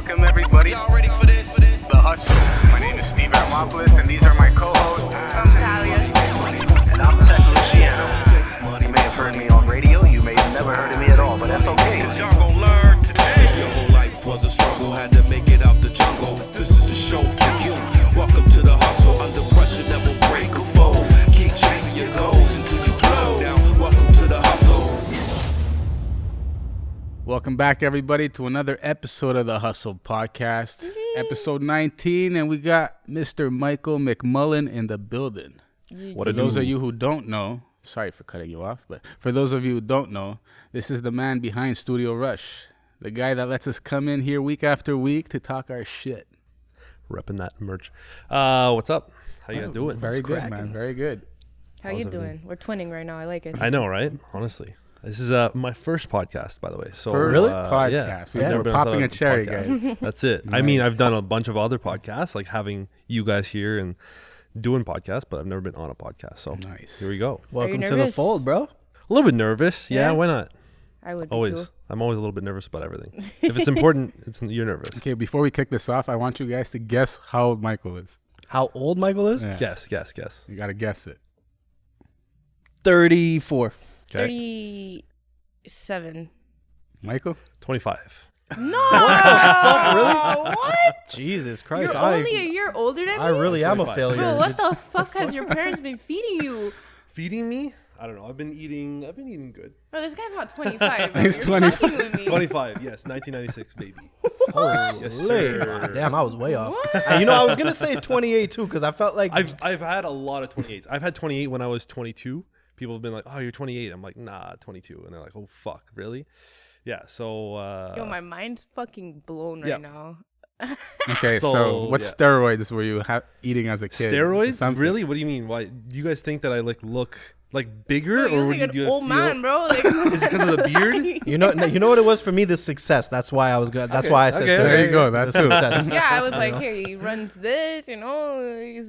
Welcome everybody. Y'all ready for this? The Hustle. My name is Steve Armopoulos, and these are my co-hosts. I'm Talia. And I'm Tech Luciano. You may have heard me on radio, you may have never heard of me at all, but that's okay. Cause y'all gon' learn today. Your whole life was a struggle, had to make it out the jungle. This is a show for you. Welcome to the hustle. Under pressure, never break a fold. Keep chasing your goals until you blow. Now, welcome to the hustle. Welcome back, everybody, to another episode of the Hustle Podcast, episode 19, and we got Mr. Michael Mcmullin in the building. For those of you who don't know, sorry for cutting you off, but for those of you who don't know, this is the man behind Studio Rush, the guy that lets us come in here week after week to talk our shit. Repping that merch. What's up? How you guys doing? Very good, man. Very good. How you doing? We're twinning right now. I like it. I know, right? Honestly. This is my first podcast, by the way. So First podcast. Yeah. We've never been popping a cherry, podcast. guys. That's it. Nice. I mean, I've done a bunch of other podcasts, like having you guys here and doing podcasts, but I've never been on a podcast. So nice. Here we go. Welcome to the fold, bro. A little bit nervous. Yeah, why not? I would always. be too. I'm always a little bit nervous about everything. If it's important, you're nervous. Okay, before we kick this off, I want you guys to guess how old Michael is. How old Michael is? Yeah. Guess. You got to guess it. 34. Okay. 37. Michael? 25. No! fuck, really? What? Jesus Christ. You're only a year older than me? I really am a 25. failure. Bro, what the fuck has your parents been feeding you? Feeding me? I don't know. I've been eating good. Bro, this guy's not 25. Bro. He's You're 25. fucking with me. 25, yes, 1996, baby. Holy Yes, sir. damn, I was way off. What? I was going to say 28 too because I felt like I've had a lot of 28s. I've had 28 when I was 22. People have been like, "Oh, you're 28." I'm like, "Nah, 22," and they're like, "Oh, fuck, really?" Yeah. So. Yo, my mind's fucking blown right yeah. now. Okay, So, so what yeah. steroids were you eating as a kid? Steroids? Something. Really? What do you mean? Why? Do you guys think that I look bigger, Bro, or you're would like you an do old feel? man, bro. Like, Is it because of the beard? you know what it was for me, the success. That's why I was good. That's why I said okay. 30. There you go. That's the it. success. yeah, I was like, here, he runs this, he's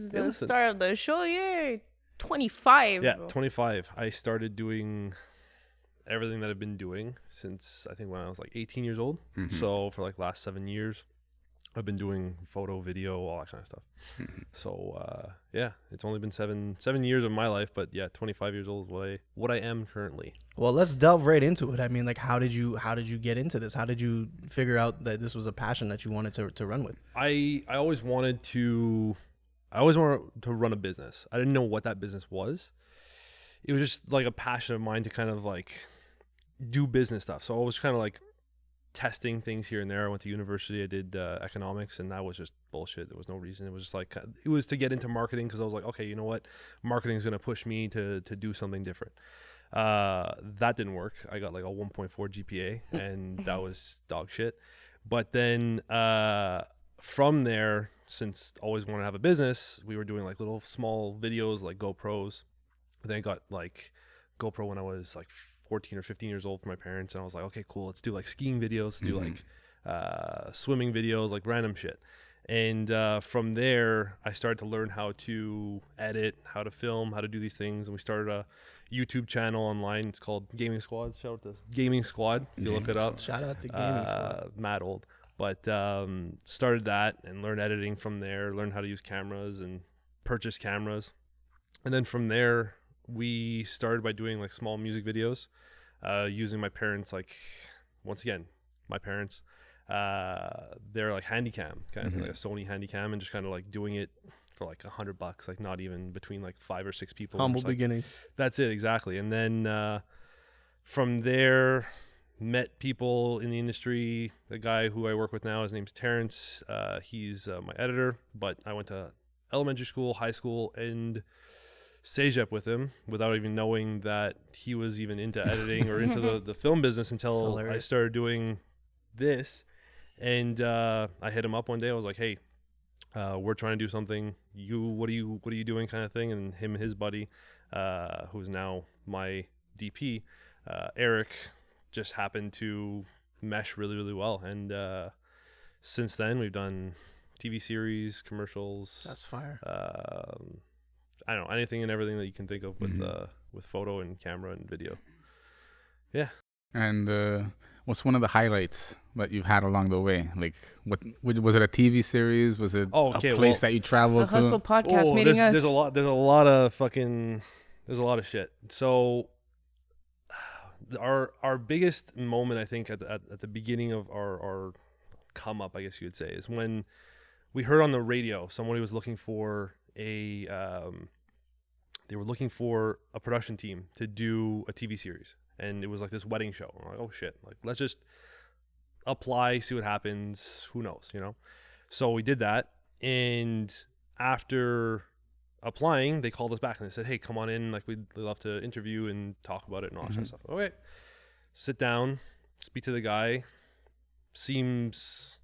the listen. star of the show. Yeah, 25. Yeah, bro. 25. I started doing everything that I've been doing since I think when I was like 18 years old. So for like last 7 years, I've been doing photo, video, all that kind of stuff. So yeah, it's only been seven years of my life, but yeah, 25 years old is what I am currently. Well, let's delve right into it. I mean, like, how did you get into this? How did you figure out that this was a passion that you wanted to run with? I always wanted to run a business. I didn't know what that business was. It was just like a passion of mine to kind of like do business stuff. So I was kind of like testing things here and there. I went to university. I did economics, and that was just bullshit. There was no reason. It was just like it was to get into marketing because I was like, okay, you know what, marketing is gonna push me to do something different. That didn't work. I got like a 1.4 GPA, and that was dog shit. But then from there, since I always wanted to have a business, we were doing like little small videos like GoPros. Then I got like GoPro when I was like 14 or 15 years old for my parents, and I was like, okay, cool, let's do like skiing videos, do like swimming videos, like random shit. And from there, I started to learn how to edit, how to film, how to do these things, and we started a YouTube channel online. It's called Gaming Squad. Shout out to Gaming Squad if you look it up. Shout out to Gaming Squad. Mad old. But started that and learned editing from there, learned how to use cameras and purchase cameras. And then from there, we started by doing like small music videos using my parents, like, once again, my parents, they're like Handycam, kind of like a Sony Handycam, and just kind of like doing it for like $100, like not even between like 5 or 6 people. Humble Just, like, beginnings. That's it, exactly. And then from there, met people in the industry. The guy who I work with now, his name's Terrence. He's my editor, but I went to elementary school, high school, and Cégep with him without even knowing that he was even into editing or into the film business until I started doing this. And I hit him up one day. I was like, hey, we're trying to do something. What are you doing, kind of thing? And him and his buddy, who's now my DP, Eric, just happened to mesh really, really well. And since then, we've done TV series, commercials. That's fire. I don't know, anything and everything that you can think of with photo and camera and video. Yeah. And what's one of the highlights that you've had along the way? Like, what was it? A TV series? Was it Oh, a okay, place well, that you The traveled Hustle to? podcast meeting there's, us. there's a lot. There's a lot of fucking. There's a lot of shit. So, our biggest moment, I think, at the beginning of our come up, I guess you would say, is when we heard on the radio somebody was looking for a. They were looking for a production team to do a TV series, and it was like this wedding show. I'm like, oh shit! Like, let's just apply, see what happens. Who knows, you know? So we did that, and after applying, they called us back and they said, hey, come on in, like we'd love to interview and talk about it and all that kind of stuff. Okay, sit down, speak to the guy. Seems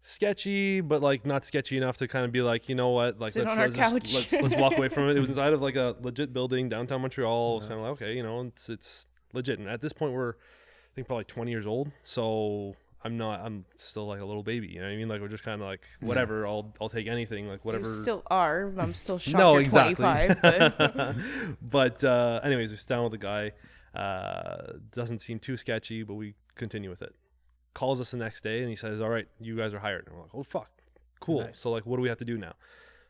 sketchy, but like not sketchy enough to kind of be like, you know what, like Sit on our couch. let's walk away from it. It was inside of like a legit building downtown Montreal. It was kind of like, okay, you know, it's legit. And at this point we're, I think, probably 20 years old, so I'm still like a little baby, you know what I mean? Like, we're just kind of like, whatever, I'll take anything, like whatever. You still are. I'm still shocked No, you're exactly. 25. But But anyways, we sit down with the guy. Doesn't seem too sketchy, but we continue with it. Calls us the next day and he says, all right, you guys are hired. And we're like, oh fuck, cool. Nice. So like, what do we have to do now?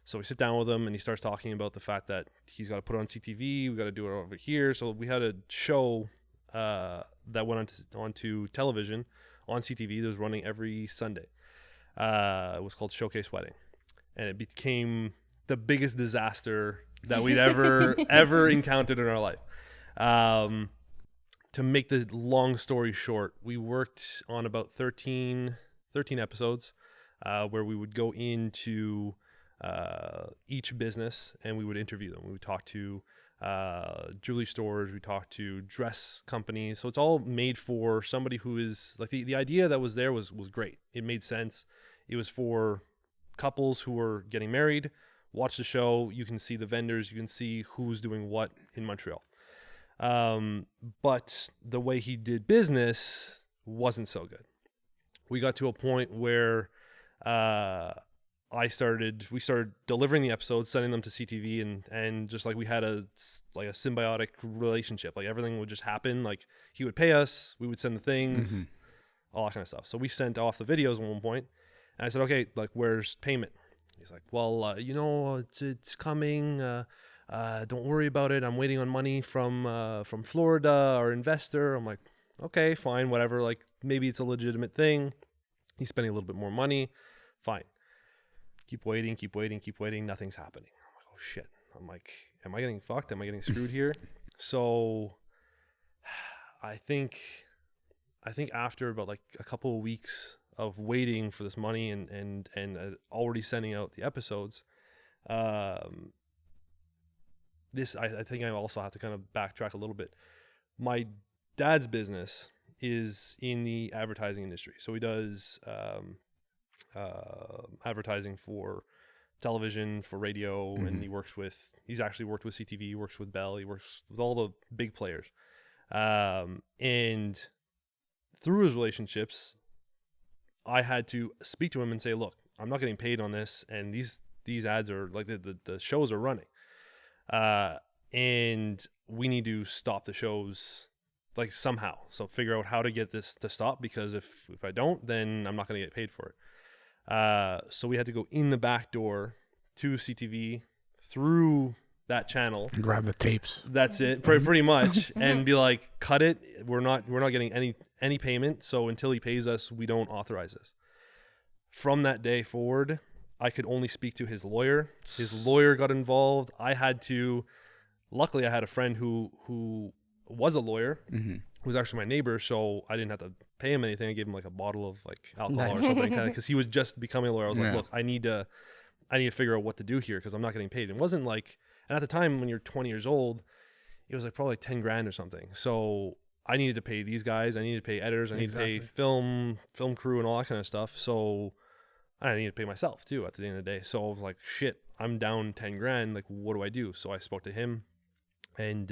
So we sit down with him and he starts talking about the fact that he's got to put it on CTV, we got to do it over here. So we had a show that went onto television on CTV that was running every Sunday. It was called Showcase Wedding, and it became the biggest disaster that we'd ever encountered in our life. To make the long story short, we worked on about 13 episodes where we would go into each business and we would interview them. We would talk to jewelry stores, we talked to dress companies. So it's all made for somebody who is like, the idea that was there was great. It made sense. It was for couples who were getting married. Watch the show. You can see the vendors. You can see who's doing what in Montreal. But the way he did business wasn't so good. We got to a point where we started delivering the episodes, sending them to CTV, and just like we had a symbiotic relationship. Like, everything would just happen. Like, he would pay us, we would send the things, all that kind of stuff. So we sent off the videos at one point, and I said, okay, like, where's payment? He's like, well, you know, it's coming. Don't worry about it. I'm waiting on money from Florida, our investor. I'm like, okay, fine, whatever. Like, maybe it's a legitimate thing. He's spending a little bit more money. Fine. Keep waiting. Nothing's happening. I'm like, oh shit. I'm like, am I getting fucked? Am I getting screwed here? So I think after about like a couple of weeks of waiting for this money and already sending out the episodes, I think I also have to kind of backtrack a little bit. My dad's business is in the advertising industry. So he does advertising for television, for radio, and he's actually worked with CTV, he works with Bell, he works with all the big players. And through his relationships, I had to speak to him and say, look, I'm not getting paid on this, and these ads are like, the shows are running. And we need to stop the shows, like, somehow. So figure out how to get this to stop, because if I don't, then I'm not going to get paid for it. So we had to go in the back door to CTV through that channel. Grab the tapes. That's it, pretty much, and be like, cut it. We're not getting any payment. So until he pays us, we don't authorize this. From that day forward, I could only speak to his lawyer. His lawyer got involved. Luckily I had a friend who was a lawyer, who was actually my neighbor, so I didn't have to pay him anything. I gave him like a bottle of like alcohol or something, because he was just becoming a lawyer. I was like, look, I need to figure out what to do here, because I'm not getting paid. It wasn't like, and at the time when you're 20 years old, it was like probably like 10 grand or something. So I needed to pay these guys. I needed to pay editors. I needed to pay film crew and all that kind of stuff. So I need to pay myself too at the end of the day. So I was like, shit, I'm down 10 grand. Like, what do I do? So I spoke to him, and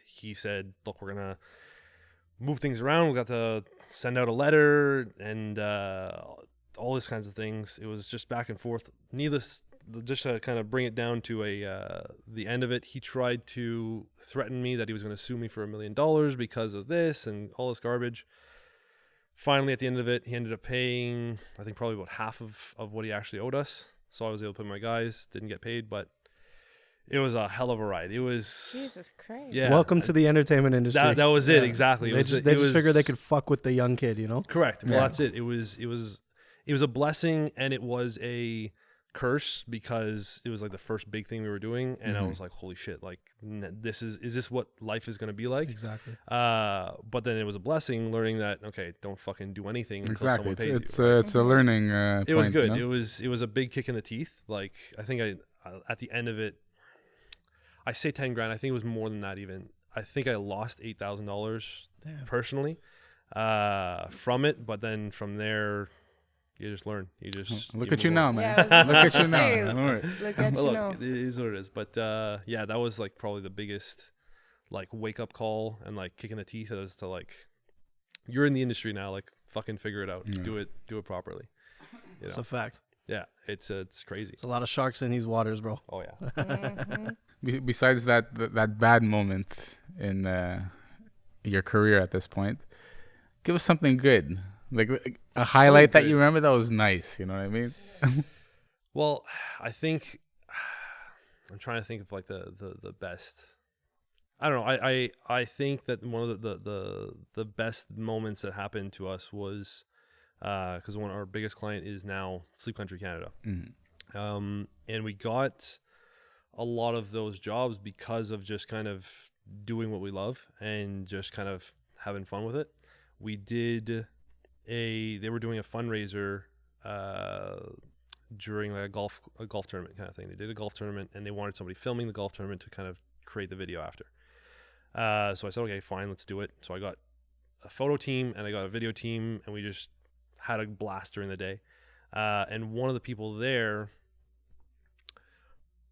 he said, look, we're going to move things around. We got to send out a letter and all these kinds of things. It was just back and forth. Needless, just to kind of bring it down to the end of it, he tried to threaten me that he was going to sue me for $1 million because of this and all this garbage. finally, at the end of it, he ended up paying, I think, probably about half of what he actually owed us. So I was able to pay my guys, didn't get paid, but it was a hell of a ride. It was... Jesus Christ. Yeah. Welcome to the entertainment industry. That was it, exactly. They just figured they could fuck with the young kid, you know? Correct. Well, Yeah. that's it. It was a blessing, and it was a curse because it was like the first big thing we were doing, and I was like, holy shit, like is this what life is going to be like? Exactly. But then it was a blessing learning that, okay, don't fucking do anything until Exactly. someone pays It's you. Right? it's a learning. It was point, good. you know? It was a big kick in the teeth. Like, I think I at the end of it, I say 10 grand. I think it was more than that even. I think I lost $8,000 personally from it, but then from there, you just learn. You just Look you at you move now, on. man. Yeah, I was just Look at about you to now. say, All right. Look at Well, you look, now. it is what it is. But yeah, that was like probably the biggest like wake up call and like kicking the teeth as to like, you're in the industry now, like fucking figure it out. Yeah. Do it properly. You It's know? a fact. Yeah, it's crazy. There's a lot of sharks in these waters, bro. Oh yeah. Besides that bad moment in your career at this point, give us something good, like a highlight that good. you remember that was nice. You know what I mean? Well, I think I'm trying to think of like the best. I don't know. I think that one of the best moments that happened to us was because one of our biggest client is now Sleep Country Canada, and we got a lot of those jobs because of just kind of doing what we love and just kind of having fun with it. We did they were doing a fundraiser during like a golf tournament kind of thing. They did a golf tournament and they wanted somebody filming the golf tournament to kind of create the video after. So I said, okay, fine, let's do it. So I got a photo team and I got a video team, and we just had a blast during the day. And one of the people there,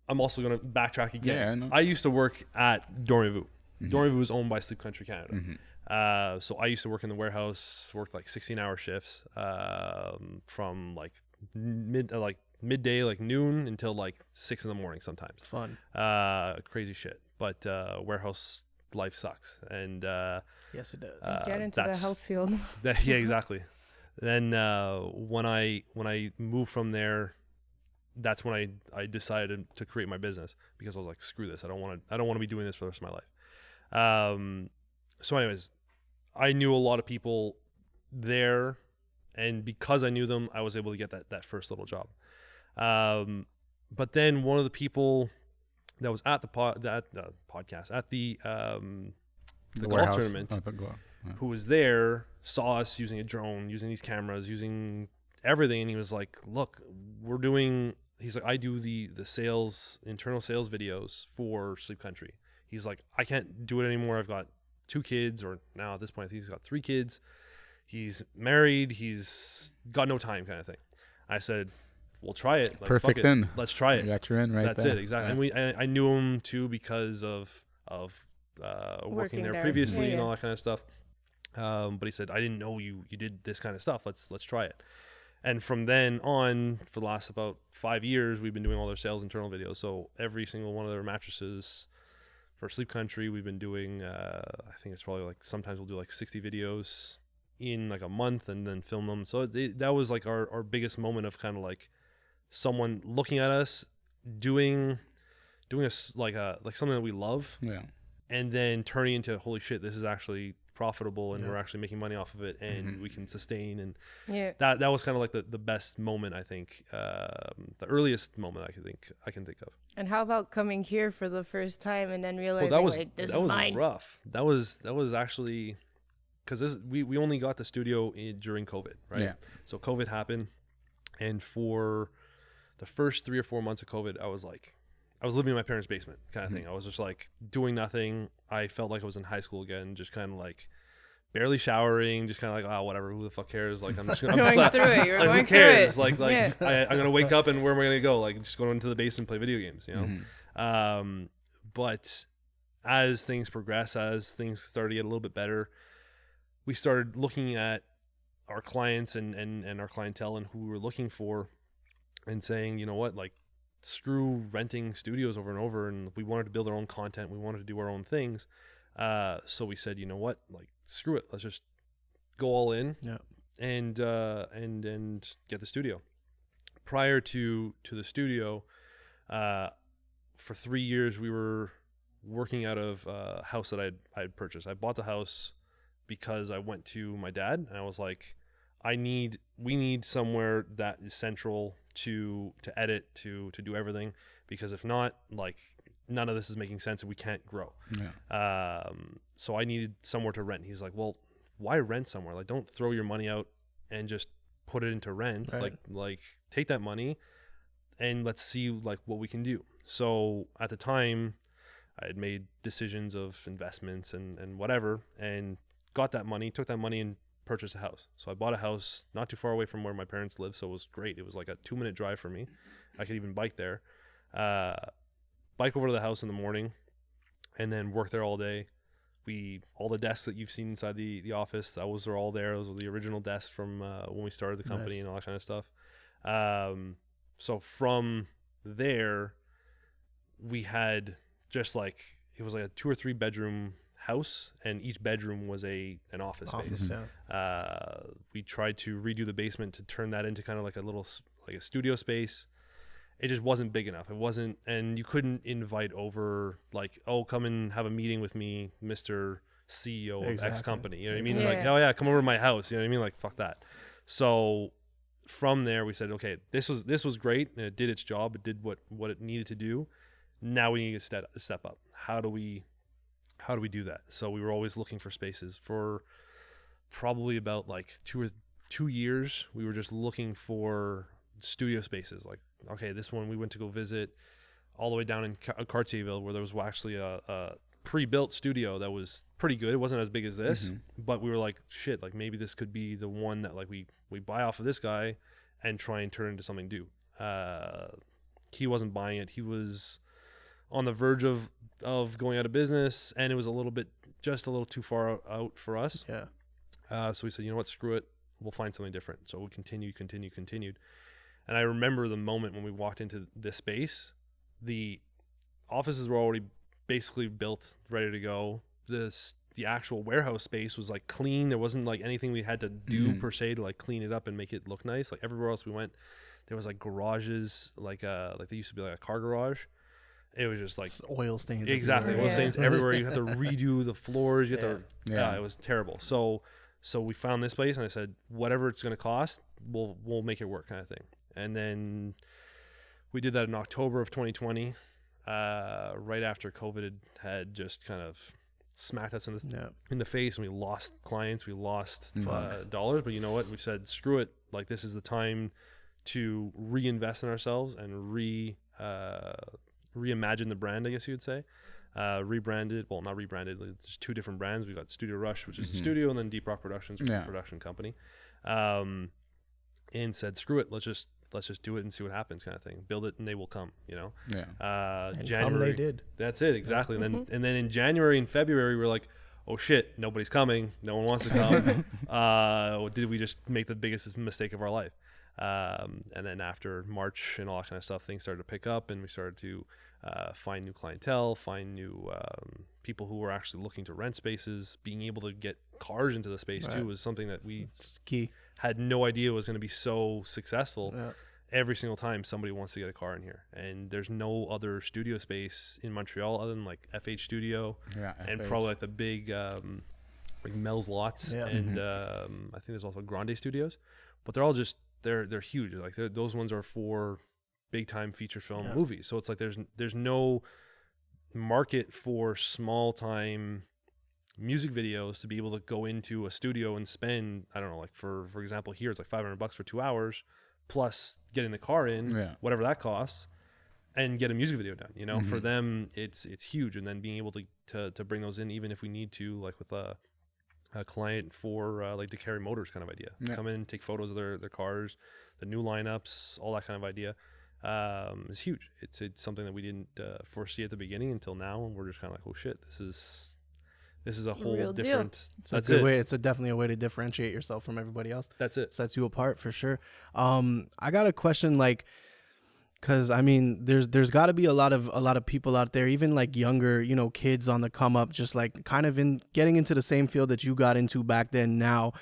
I'm also going to backtrack again. Yeah, I know. I used to work at Dormez-vous. Dormez-vous is owned by Sleep Country Canada. So I used to work in the warehouse, worked like 16-hour shifts from like midday, like noon until like 6 in the morning sometimes. Fun. Crazy shit. But warehouse life sucks. And Yes, it does. Get into the that's- health field. yeah, exactly. Then when I moved from there, that's when I decided to create my business, because I was like, screw this. I don't want to be doing this for the rest of my life. So anyways, I knew a lot of people there, and because I knew them, I was able to get that first little job. But then one of the people that was at the podcast at the golf warehouse. tournament, Oh, the golf. Yeah. who was there, saw us using a drone, using these cameras, using everything, and he was like, look, he's like, I do the internal sales videos for Sleep Country. He's like, I can't do it anymore. I've got 2 kids, or now at this point, I think he's got 3 kids. He's married. He's got no time, kind of thing. I said, we'll try it. Like, Perfect fuck it. in. Let's try it. You got your in right That's there. it, exactly. Yeah. And I knew him too because of working there previously and all that kind of stuff. But he said, I didn't know you did this kind of stuff. Let's try it. And from then on, for the last about 5 years, we've been doing all their sales internal videos. So every single one of their mattresses for Sleep Country, we've been doing, I think it's probably like, sometimes we'll do like 60 videos in like a month and then film them. So that was like our biggest moment of kind of like someone looking at us doing like something that we love, Yeah. and then turning into, holy shit, this is actually profitable, and we're actually making money off of it, and we can sustain. And Yeah. that was kind of like the best moment, I think, the earliest moment I can think of. And how about coming here for the first time and then realizing, Well, like, this that is was mine? rough. That was actually, because we only got the studio during COVID, right? Yeah. So COVID happened, and for the first 3 or 4 months of COVID, I was living in my parents' basement, kind of thing. I was just like doing nothing. I felt like I was in high school again, just kind of like barely showering, just kind of like, oh, whatever, who the fuck cares? Like, I'm just Going through it. You're like, going who cares? through it. Like Yeah. I'm gonna wake up and where am I gonna go? Like, just going into the basement and play video games, you know. But as things progress, as things started to get a little bit better, we started looking at our clients and our clientele and who we were looking for, and saying, you know what, like, screw renting studios over and over, and we wanted to build our own content. We wanted to do our own things. So we said, you know what, like, screw it. Let's just go all in. Yeah. and get the studio. Prior to the studio, for 3 years we were working out of a house that I had purchased. I bought the house because I went to my dad and I was like, we need somewhere that is central to edit, to do everything, because if not, like, none of this is making sense and we can't grow. So I needed somewhere to rent. He's like, well, why rent somewhere? Like, don't throw your money out and just put it into rent. Right. Like take that money and let's see like what we can do. So at the time I had made decisions of investments and whatever, and took that money and purchased a house. So I bought a house not too far away from where my parents live. So it was great. It was like a 2-minute drive for me. I could even bike there, bike over to the house in the morning and then work there all day. All the desks that you've seen inside the office, those are all there. Those were the original desks from when we started the company. Nice. And all that kind of stuff. So from there, we had just like, it was like a 2 or 3 bedroom house, and each bedroom was an office space. Yeah. We tried to redo the basement to turn that into kind of like a studio space. It just wasn't big enough. It wasn't, and you couldn't invite over like, oh, come and have a meeting with me, Mr. CEO of X company. You know what I mean? Yeah. Like, oh yeah, come over to my house. You know what I mean? Like, fuck that. So from there, we said, okay, this was great, and it did its job. It did what it needed to do. Now we need to step up. How do we do that? So we were always looking for spaces for probably about like 2 years. We were just looking for studio spaces. Like, okay, this one we went to go visit all the way down in Cartierville, where there was actually a pre-built studio that was pretty good. It wasn't as big as this, but we were like, shit, like maybe this could be the one that like we buy off of this guy and try and turn it into something new. He wasn't buying it. He was on the verge of going out of business, and it was just a little too far out for us. Yeah. So we said, you know what, screw it. We'll find something different. So we continued. And I remember the moment when we walked into this space, the offices were already basically built, ready to go. The actual warehouse space was like clean. There wasn't like anything we had to do per se to like clean it up and make it look nice. Like everywhere else we went, there was like garages, like they used to be like a car garage. It was just like oil stains. Exactly, everywhere. oil stains everywhere. You have to redo the floors. You have to. Yeah. It was terrible. So we found this place, and I said, whatever it's going to cost, we'll make it work, kind of thing. And then we did that in October of 2020, right after COVID had just kind of smacked us in the face, and we lost clients, we lost dollars. But you know what? We said, screw it. Like, this is the time to reinvest in ourselves and reimagine the brand, I guess you would say. Rebranded, well, not rebranded. There's 2 different brands. We got Studio Rush, which is a studio, and then Deep Rock Productions, which is a production company. And said, screw it. Let's just do it and see what happens, kind of thing. Build it and they will come, you know? Yeah. And January. they did. That's it, exactly. And then in January and February, we were like, oh shit, nobody's coming. No one wants to come. Did we just make the biggest mistake of our life? And then after March and all that kind of stuff, things started to pick up, and we started to find new clientele, find new people who were actually looking to rent spaces. Being able to get cars into the space too was something that It's key. had no idea was going to be so successful. Yeah. Every single time somebody wants to get a car in here, and there's no other studio space in Montreal other than like FH Studio, and probably like the big like Mel's Lots, and I think there's also Grande Studios, but they're all just they're huge. Like those ones are for big time feature film movies. So it's like there's no market for small time music videos to be able to go into a studio and spend, I don't know, like for example here it's like $500 for 2 hours plus getting the car in, whatever that costs, and get a music video done, you know. For them it's huge. And then being able to bring those in, even if we need to, like with a client for like to carry motors kind of idea, come in, take photos of their cars, the new lineups, all that kind of idea, is huge. It's something that we didn't foresee at the beginning until now, and we're just kind of like, oh shit, this is a whole Real different deal. That's a way. It's definitely a way to differentiate yourself from everybody else. That's it. Sets you apart for sure. I got a question, like, because I mean, there's got to be a lot of people out there, even like younger, you know, kids on the come up, just like kind of getting into the same field that you got into back then now,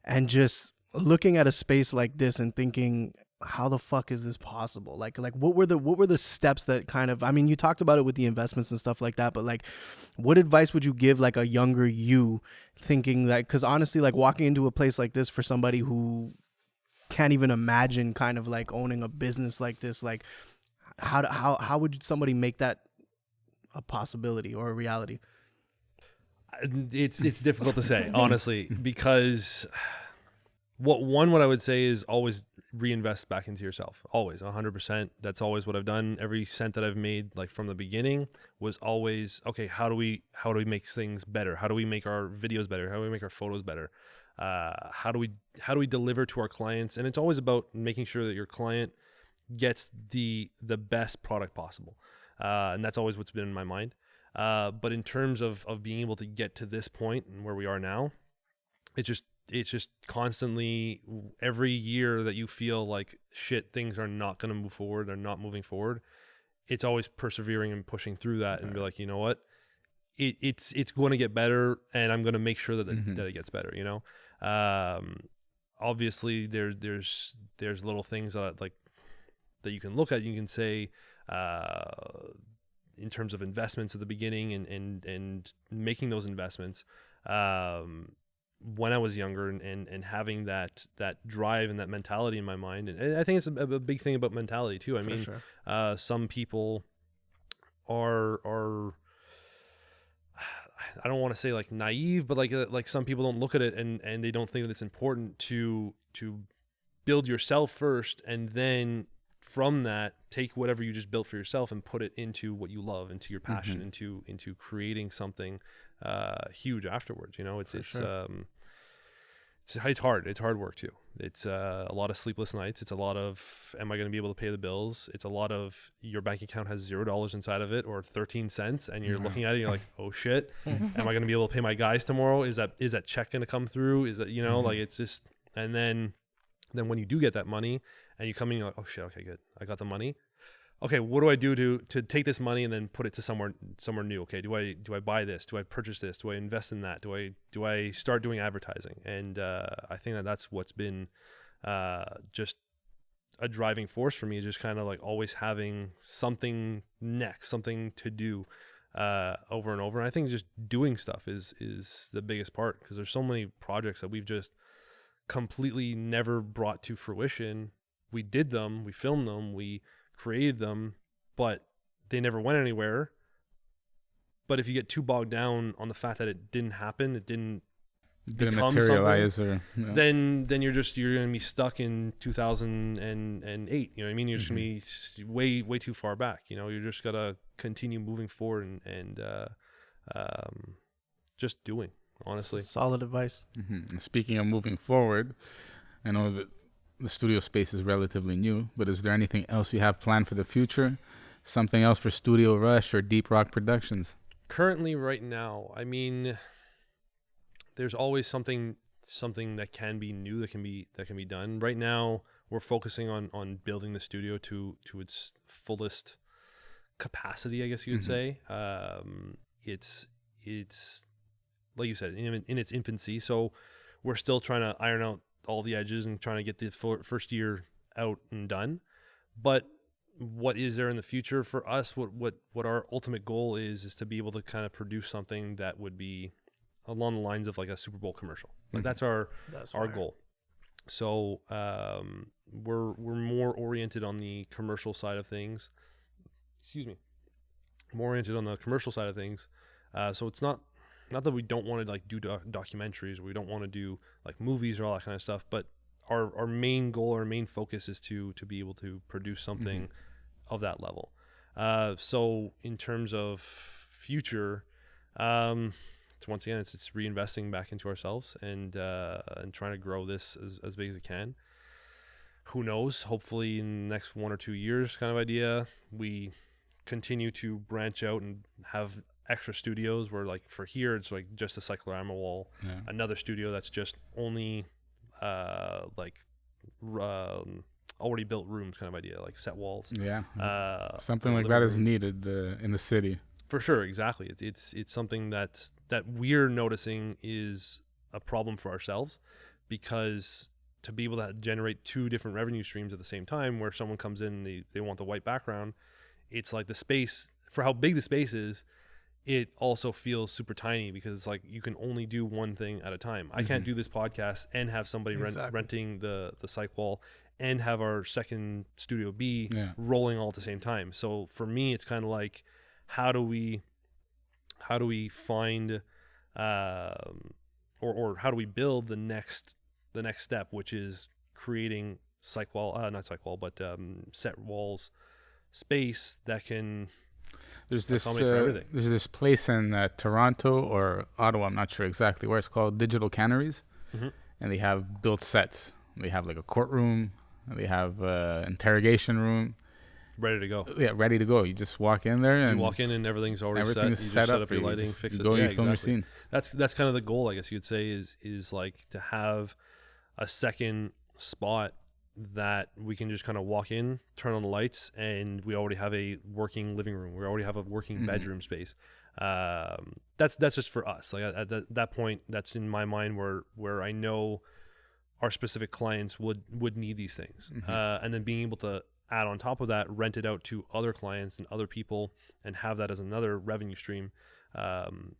and just looking at a space like this and thinking, how the fuck is this possible? Like what were the steps that kind of, I mean, you talked about it with the investments and stuff like that, but like, what advice would you give like a younger you thinking that, because honestly, like walking into a place like this for somebody who can't even imagine kind of like owning a business like this, like how would somebody make that a possibility or a reality? It's difficult to say, honestly, because what I would say is always reinvest back into yourself. Always, 100%. That's always what I've done. Every cent that I've made, like from the beginning, was always, okay, how do we make things better? How do we make our videos better? How do we make our photos better? How do we deliver to our clients? And it's always about making sure that your client gets the best product possible. And that's always what's been in my mind. But in terms of being able to get to this point and where we are now, it's just constantly, every year that you feel like shit, things are not going to move forward, they're not moving forward, it's always persevering and pushing through that and be like, you know what, it's going to get better, and I'm going to make sure that that it gets better, you know. Obviously there's little things that you can look at, you can say, in terms of investments at the beginning and making those investments, when I was younger and having that drive and that mentality in my mind. And I think it's a big thing about mentality too. I mean, sure. Some people are I don't want to say like naive, but like some people don't look at it and they don't think that it's important to build yourself first, and then from that take whatever you just built for yourself and put it into what you love, into your passion, into creating something huge afterwards. You know, it's hard. It's hard work too. It's a lot of sleepless nights. It's a lot of, am I going to be able to pay the bills? It's a lot of, your bank account has $0 inside of it or 13 cents, and you're looking at it and you're like, oh shit, am I going to be able to pay my guys tomorrow? Is that check going to come through? Is that, you know, like it's just, and then when you do get that money and you come in, you're like, oh shit, okay, good, I got the money. Okay, what do I do to take this money and then put it to somewhere new? Okay, do I buy this? Do I purchase this? Do I invest in that? Do I start doing advertising? And I think that's what's been just a driving force for me, is just kind of like always having something next, something to do over and over. And I think just doing stuff is the biggest part, because there's so many projects that we've just completely never brought to fruition. We did them, we filmed them, we created them, but they never went anywhere. But if you get too bogged down on the fact that it didn't happen, it didn't materialize, or then you're going to be stuck in 2008. You know what I mean? You're just going to be way too far back. You know, you just got to continue moving forward and just doing, honestly. Solid advice. And speaking of moving forward, I know that the studio space is relatively new, but is there anything else you have planned for the future? Something else for Studio Rush or Deep Rock Productions? Currently, right now, I mean, there's always something that can be new, that can be done. Right now, we're focusing on building the studio to its fullest capacity, I guess you would say. It's like you said, in its infancy, so we're still trying to iron out all the edges and trying to get the first year out and done. But what is there in the future for us? What our ultimate goal is to be able to kind of produce something that would be along the lines of like a Super Bowl commercial. Like that's our goal. So we're more oriented on the commercial side of things. More oriented on the commercial side of things. So it's not that we don't want to like do documentaries, or we don't want to do like movies or all that kind of stuff, but our main goal, our main focus is to be able to produce something of that level. So in terms of future, once again, it's reinvesting back into ourselves and trying to grow this as big as it can. Who knows? Hopefully in the next 1 or 2 years, kind of idea, we continue to branch out and have extra studios where, like, for here it's like just a cyclorama wall, another studio that's just only already built rooms, kind of idea, like set walls. Something like that is needed in the city. For sure, exactly. It's something that we're noticing is a problem for ourselves, because to be able to generate 2 different revenue streams at the same time, where someone comes in and they want the white background, it's like the space, for how big the space is, it also feels super tiny because it's like you can only do one thing at a time. I can't do this podcast and have somebody renting the psych wall and have our second Studio B rolling all at the same time. So for me, it's kind of like, how do we find or how do we build the next step, which is creating set walls space that can there's this place in Toronto or Ottawa, I'm not sure exactly where, it's called Digital Canneries, and they have built sets. They have like a courtroom, and they have interrogation room, ready to go. Yeah, ready to go. You just walk in there, and you walk in and everything's already set. You set up your lighting, fix it. Go, you film your scene. That's kind of the goal, I guess you'd say, is like to have a second spot that we can just kind of walk in, turn on the lights, and we already have a working living room. We already have a working bedroom space. That's just for us. Like at that point, that's in my mind where I know our specific clients would need these things, and then being able to add on top of that, rent it out to other clients and other people, and have that as another revenue stream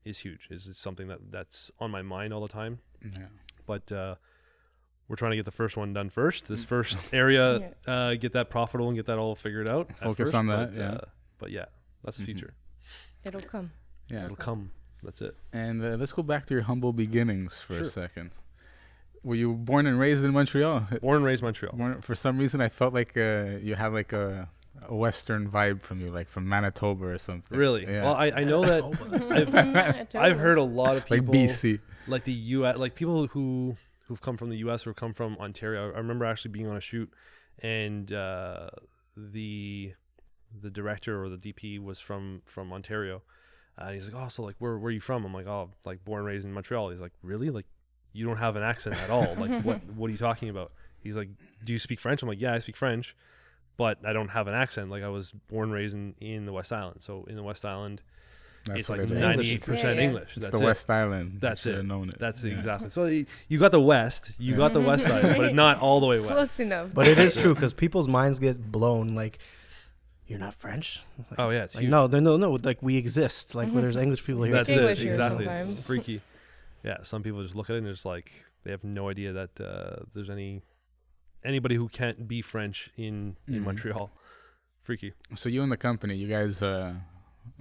is huge. Is something that's on my mind all the time. Yeah. But we're trying to get the first one done first. This first area, get that profitable and get that all figured out. Focus on that. But yeah, that's the future. It'll come. Yeah, it'll come. That's it. And let's go back to your humble beginnings for a second. Were you born and raised in Montreal? Born and raised Montreal. For some reason, I felt like you have like a Western vibe from you, like from Manitoba or something. Really? Yeah. Well, I know that I've heard a lot of people, like BC, like the U.S., like people who've come from the U.S. or come from Ontario. I remember actually being on a shoot, and the director or the DP was from Ontario, and he's like, "Oh, so like where are you from?" I'm like, "Oh, like born and raised in Montreal." He's like, "Really? Like you don't have an accent at all? Like what are you talking about?" He's like, "Do you speak French?" I'm like, "Yeah, I speak French, but I don't have an accent. Like I was born and raised in the West Island. So in the West Island, it's like 98% English. It's the West Island. That's it. Known it. That's exactly. So you got the West, you got the West side, but not all the way west. Close enough. But it is true because people's minds get blown. Like, you're not French? Like, oh yeah, it's like, huge. No. Like we exist. Like where there's English people here. That's English it. Exactly. Sometimes. It's freaky. Yeah, some people just look at it and it's like they have no idea that there's anybody who can't be French in Montreal. Freaky. So you and the company, you guys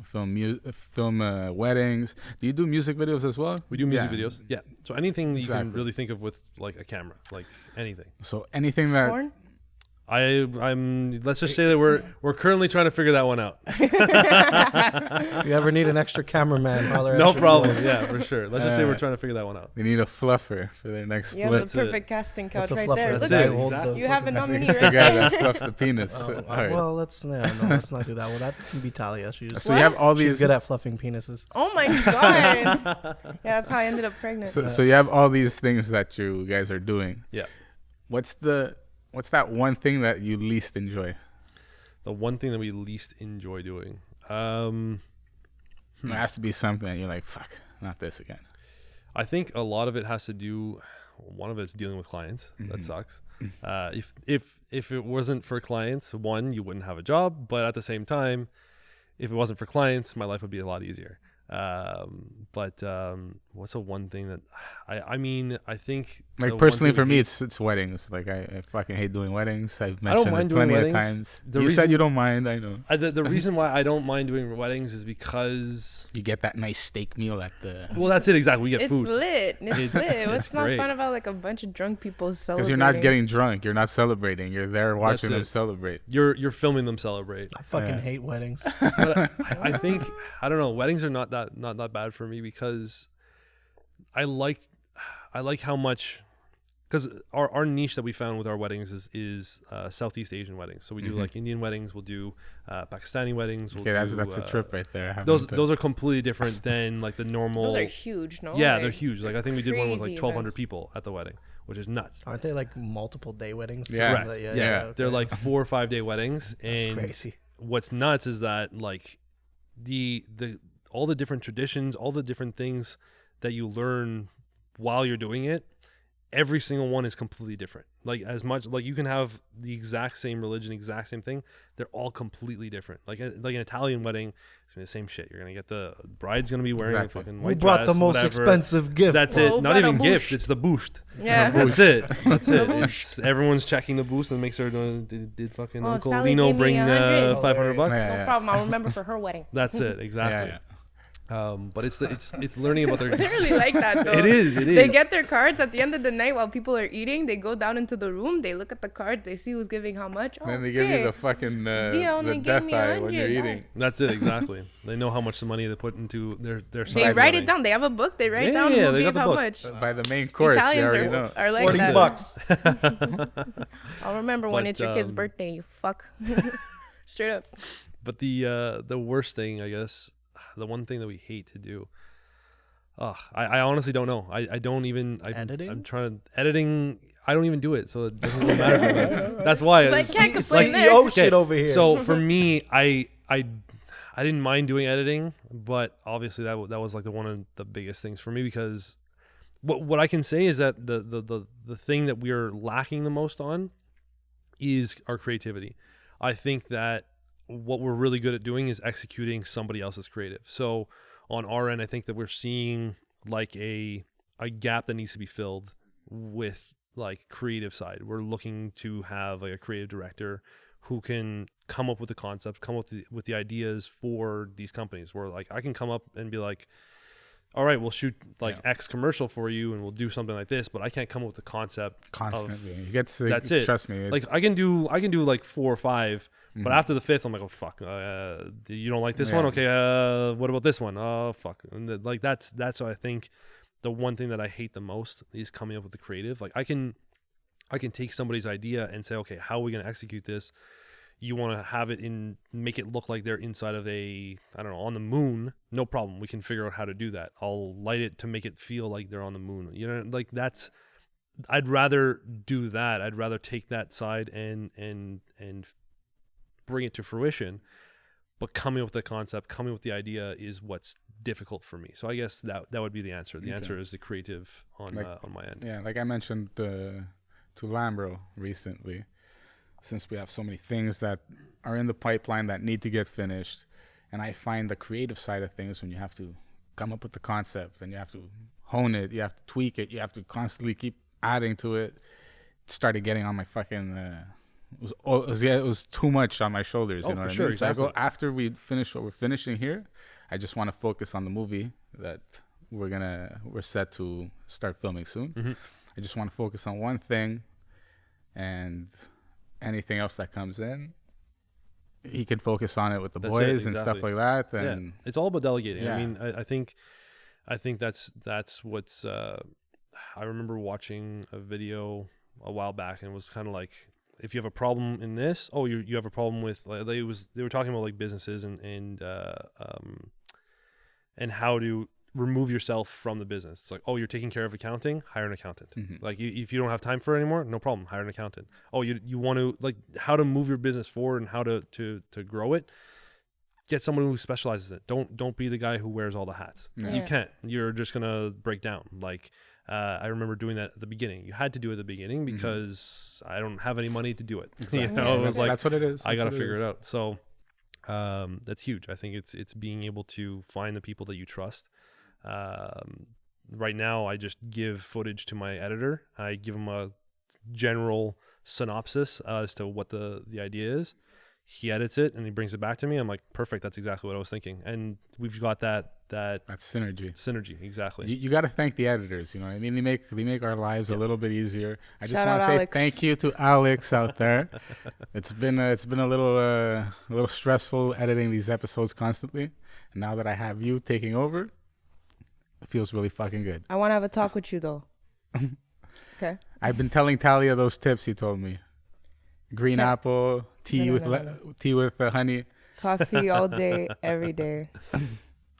film weddings. Do you do music videos as well? We do music videos. Yeah. So anything that you can really think of with like a camera, like anything. So anything that. Porn? I'm. Let's just say that we're currently trying to figure that one out. If you ever need an extra cameraman, holler no at problem. Yeah, for sure. Let's just say we're trying to figure that one out. They need a fluffer for their next You flip. have the perfect casting couch right fluffer? there. That's Look, it. you have a nominee It's the right guy there. that fluffs the penis. Well, let's not do that. Well, that can be Talia. So you have all She's these. good at fluffing penises. Oh my god. Yeah, that's how I ended up pregnant. So you have all these things that you guys are doing. Yeah. What's that one thing that you least enjoy? The one thing that we least enjoy doing. There has to be something that you're like, fuck, not this again. I think a lot of it has to do. One of it's dealing with clients. That sucks. If it wasn't for clients, one, you wouldn't have a job. But at the same time, if it wasn't for clients, my life would be a lot easier. But what's the one thing that I think like personally for me it's weddings. Like I fucking hate doing weddings. I've mentioned it plenty of times. You said you don't mind. I know. The reason why I don't mind doing weddings is because you get that nice steak meal at the. Well, that's it exactly. We get it's food. Lit. It's lit. What's not great. Fun about like a bunch of drunk people celebrating? Because you're not getting drunk. You're not celebrating. You're there watching them celebrate. You're filming them celebrate. I fucking hate weddings. But I think I don't know. Weddings are not that bad for me because I like how much, because our niche that we found with our weddings is Southeast Asian weddings. So we do like Indian weddings, we'll do Pakistani weddings. Okay, that's a trip right there. Those are completely different than like the normal. Those are huge, no? Yeah, like, they're huge. Like I think we did one with like 1,200 events. people at the wedding, which is nuts. Aren't they like multiple day weddings? too? Yeah. Like, Yeah. okay. They're like 4 or 5 day weddings, That's and crazy. what's nuts is that like the all the different traditions, all the different things that you learn while you're doing it, every single one is completely different. Like as much like you can have the exact same religion, exact same thing, they're all completely different. Like an Italian wedding, it's gonna be the same shit. You're gonna get the bride's gonna be wearing a fucking white Who brought dress, the most whatever. expensive gift? That's Who it. Not brought a even gift. boost? It's the boost. Yeah. That's it. That's it. The It's, everyone's checking the boost and make sure did fucking Oh, Uncle Sally Lino gave me bring 100. $500. Yeah. No problem. I'll remember for her wedding. That's it. Exactly. Yeah. But it's learning about their. They really like that though. It is. They get their cards at the end of the night while people are eating. They go down into the room. They look at the cards. They see who's giving how much. Then they give you the fucking only the gave death me eye when 100. you're eating. That's it. Exactly. They know how much the money they put into their They size write wedding. it down. They have a book. They write Yeah, down yeah, who they got gave the how book. much. By the main course, they Italians already know. are like 40 that. bucks. I'll remember when But, it's your kid's birthday. You fuck. Straight up. But the worst thing, I guess, the one thing that we hate to do. I honestly don't know. I don't even. Editing? I'm trying to editing. I don't even do it, so it doesn't really matter for me. That's why. I it's- can't complain there. CEO shit over here. So for me, I didn't mind doing editing, but obviously that was like one of the biggest things for me, because what I can say is that the thing that we are lacking the most on is our creativity. I think that what we're really good at doing is executing somebody else's creative. So on our end, I think that we're seeing like a gap that needs to be filled with like creative side. We're looking to have like a creative director who can come up with the concept, come up with the ideas for these companies, where like I can come up and be like, all right, we'll shoot like X commercial for you and we'll do something like this, but I can't come up with the concept Constantly. of, It gets, that's it. Trust me. like I can do like 4 or 5, but after the 5th, I'm like, oh fuck, you don't like this one? Okay, what about this one? Oh fuck, and like that's what I think. The one thing that I hate the most is coming up with the creative. Like I can take somebody's idea and say, okay, how are we gonna execute this? You want to have it make it look like they're inside of on the moon. No problem. We can figure out how to do that. I'll light it to make it feel like they're on the moon. You know, like I'd rather do that. I'd rather take that side and bring it to fruition. But coming up with the concept, coming up with the idea is what's difficult for me. So I guess that would be the answer. The answer is the creative on my end. Yeah, like I mentioned to Lambro recently, since we have so many things that are in the pipeline that need to get finished, and I find the creative side of things, when you have to come up with the concept and you have to hone it, you have to tweak it, you have to constantly keep adding to it, it started getting on my fucking it was too much on my shoulders. You know what I mean? So I go, after we finish what we're finishing here, I just want to focus on the movie that we're set to start filming soon. I just want to focus on one thing, and anything else that comes in, he can focus on it with the boys and stuff like that. And it's all about delegating. Yeah. I mean, I think that's what's. I remember watching a video a while back, and it was kind of like, if you have a problem in this, you have a problem with, like, they were talking about like businesses and how to remove yourself from the business. It's like, you're taking care of accounting, hire an accountant. Like if you don't have time for it anymore, no problem, hire an accountant. You want to, like, how to move your business forward and how to grow it, get someone who specializes in it. Don't be the guy who wears all the hats. You can't. You're just gonna break down. Like I remember doing that at the beginning. You had to do it at the beginning because I don't have any money to do it. Exactly. You know, it was like, that's what it is. I got to figure it out. So that's huge. I think it's being able to find the people that you trust. Right now, I just give footage to my editor. I give him a general synopsis as to what the idea is. He edits it and he brings it back to me. I'm like, perfect. That's exactly what I was thinking. And we've got that synergy. Synergy, exactly. You got to thank the editors. You know what I mean? They make our lives a little bit easier. I just Shout want to out say Alex. thank you to Alex out there. It's been a little stressful editing these episodes constantly. And now that I have you taking over, it feels really fucking good. I want to have a talk with you though. Okay. I've been telling Talia those tips you told me. Green Okay. apple, tea No. tea with honey, Coffee all day, every day.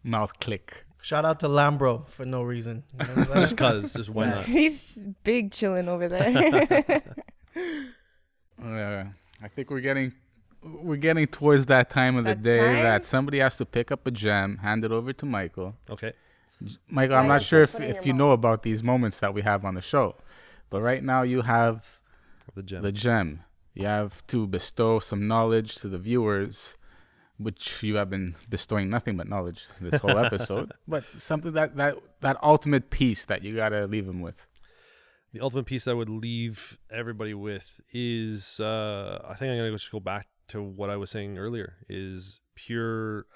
mouth click. Shout out to Lambro for no reason. You know what I'm saying? Just cause, just why not? He's big chilling over there. I think we're getting towards that time of the That day time? that somebody has to pick up a gem, hand it over to Michael. Okay. Michael, I'm Yeah, not sure just put it in if your you know about these moments that we have on the show, But right now you have The gem. the gem. You have to bestow some knowledge to the viewers, which you have been bestowing nothing but knowledge this whole episode. But something that ultimate piece that you gotta leave them with. The ultimate piece that I would leave everybody with is, I think I'm gonna just go back to what I was saying earlier. Is pure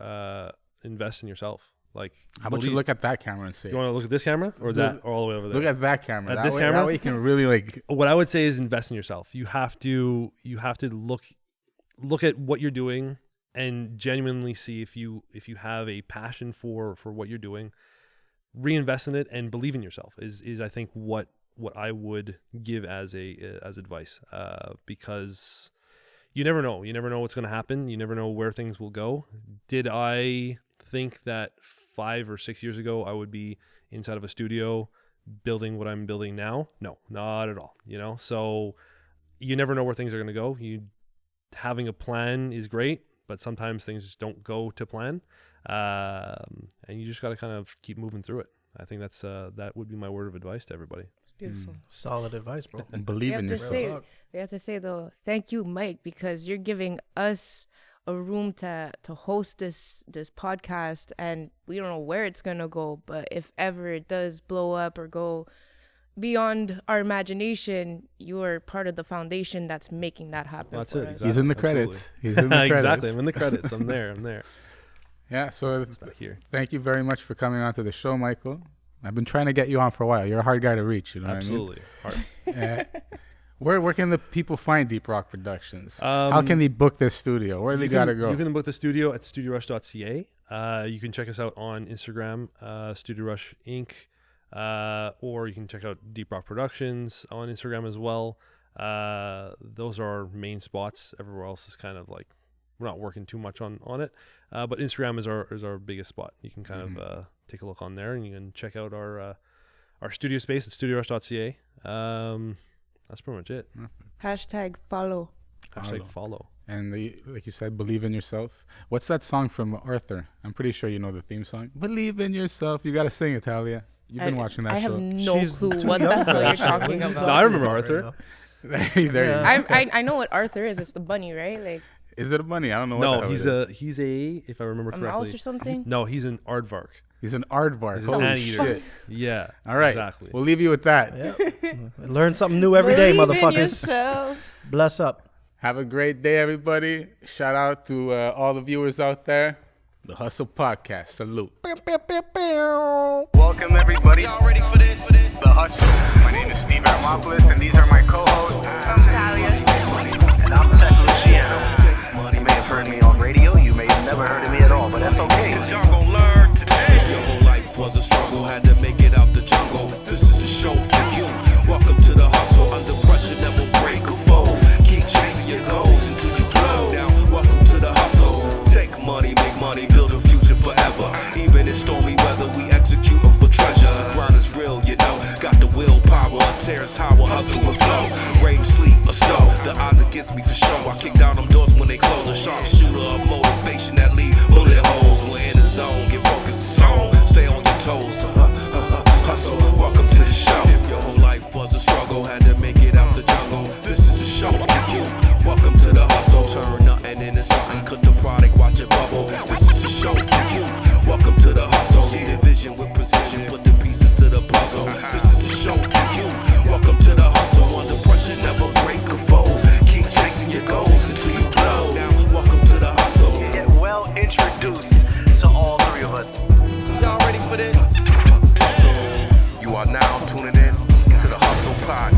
invest in yourself. Like, How about you look at that camera and say, You want to look at this camera or that, or all the way over there? look at that camera. At That this way, camera? That way you can really like. What I would say is invest in yourself. You have to look at what you're doing and genuinely see if you have a passion for what you're doing. Reinvest in it and believe in yourself is I think what I would give as advice, because you never know what's going to happen. You never know where things will go. Did I think that 5 or 6 years ago I would be inside of a studio building what I'm building now? No, not at all. So you never know where things are going to go. Having a plan is great, but sometimes things just don't go to plan, and you just got to kind of keep moving through it. I think that would be my word of advice to everybody. Beautiful. Solid advice, bro. Believe in yourself. We have to say though, thank you, Mike, because you're giving us a room to host this podcast, and we don't know where it's gonna go, but if ever it does blow up or go beyond our imagination, you are part of the foundation that's making that happen. That's for it. us. Exactly. He's in the credits. He's in the credits. Exactly. I'm in the credits. I'm there. Yeah. So Back here. thank you very much for coming on to the show, Michael. I've been trying to get you on for a while. You're a hard guy to reach. You know Absolutely. what I mean? Where can the people find Deep Rock Productions? How can they book this studio? Where do they gotta go? You can book the studio at studiorush.ca. You can check us out on Instagram, Studio Rush Inc. Or you can check out Deep Rock Productions on Instagram as well. Those are our main spots. Everywhere else is kind of like we're not working too much on it. But Instagram is our biggest spot. You can kind of take a look on there, and you can check out our studio space at studiorush.ca. That's pretty much it. #follow. #follow. And like you said, believe in yourself. What's that song from Arthur? I'm pretty sure you know the theme song. Believe in yourself. You got to sing it, Talia. You've been watching that I show. have no She's clue too what young the for hell that you're shit. talking What are you about. No, I remember right Arthur. now? there you go. I know what Arthur is. It's the bunny, right? Like Is it a bunny? I don't know what No, the hell he's a if I remember a correctly. mouse or something. No, he's an aardvark. He's an aardvark. He's an Holy anteater. shit. Yeah. All right. Exactly. We'll leave you with that. Yeah. Learn something new every day, Believe in motherfuckers. yourself. Bless up. Have a great day, everybody. Shout out to all the viewers out there. The Hustle Podcast. Salute. Welcome, everybody. Y'all ready for this? The Hustle. My name is Steve Armopoulos, and these are my co-hosts. And I'm Tech Luciano. You may have heard me on radio, you may have never heard of me at all, but that's okay. Cause y'all gon' learn today. Your whole life was a struggle, had to make it out the jungle. This is a show for you. Welcome to the hustle. Under pressure, never break a fold. Keep chasing your goals until you blow. Now, welcome to the hustle. Take money, make money, build a future forever. Even in stormy weather, we executing for treasure. The grind is real, you know. Got the willpower, tears how a hustle will flow. Rain, sleet, or snow. The odds against me for sure. I kick down them doors when they close. A sharp shooter of motivation that leave bullet holes. We're in the zone, get focused on. Stay on your toes. Hustle, welcome to the show. If your whole life was a struggle, had to make it out the jungle. This is a show for you. Welcome to the hustle. Turn nothing into something. Cut the product, watch it bubble. This is a show for you. Welcome to the hustle. See the vision with precision. Put the pieces to the puzzle. This is a show for you. Welcome to the hustle. Under pressure, never break a fold. Keep chasing your goals until you blow. Now we welcome to the hustle. Get well introduced to all three of us. Y'all ready for this? You are now tuning in to the Hustle Podcast.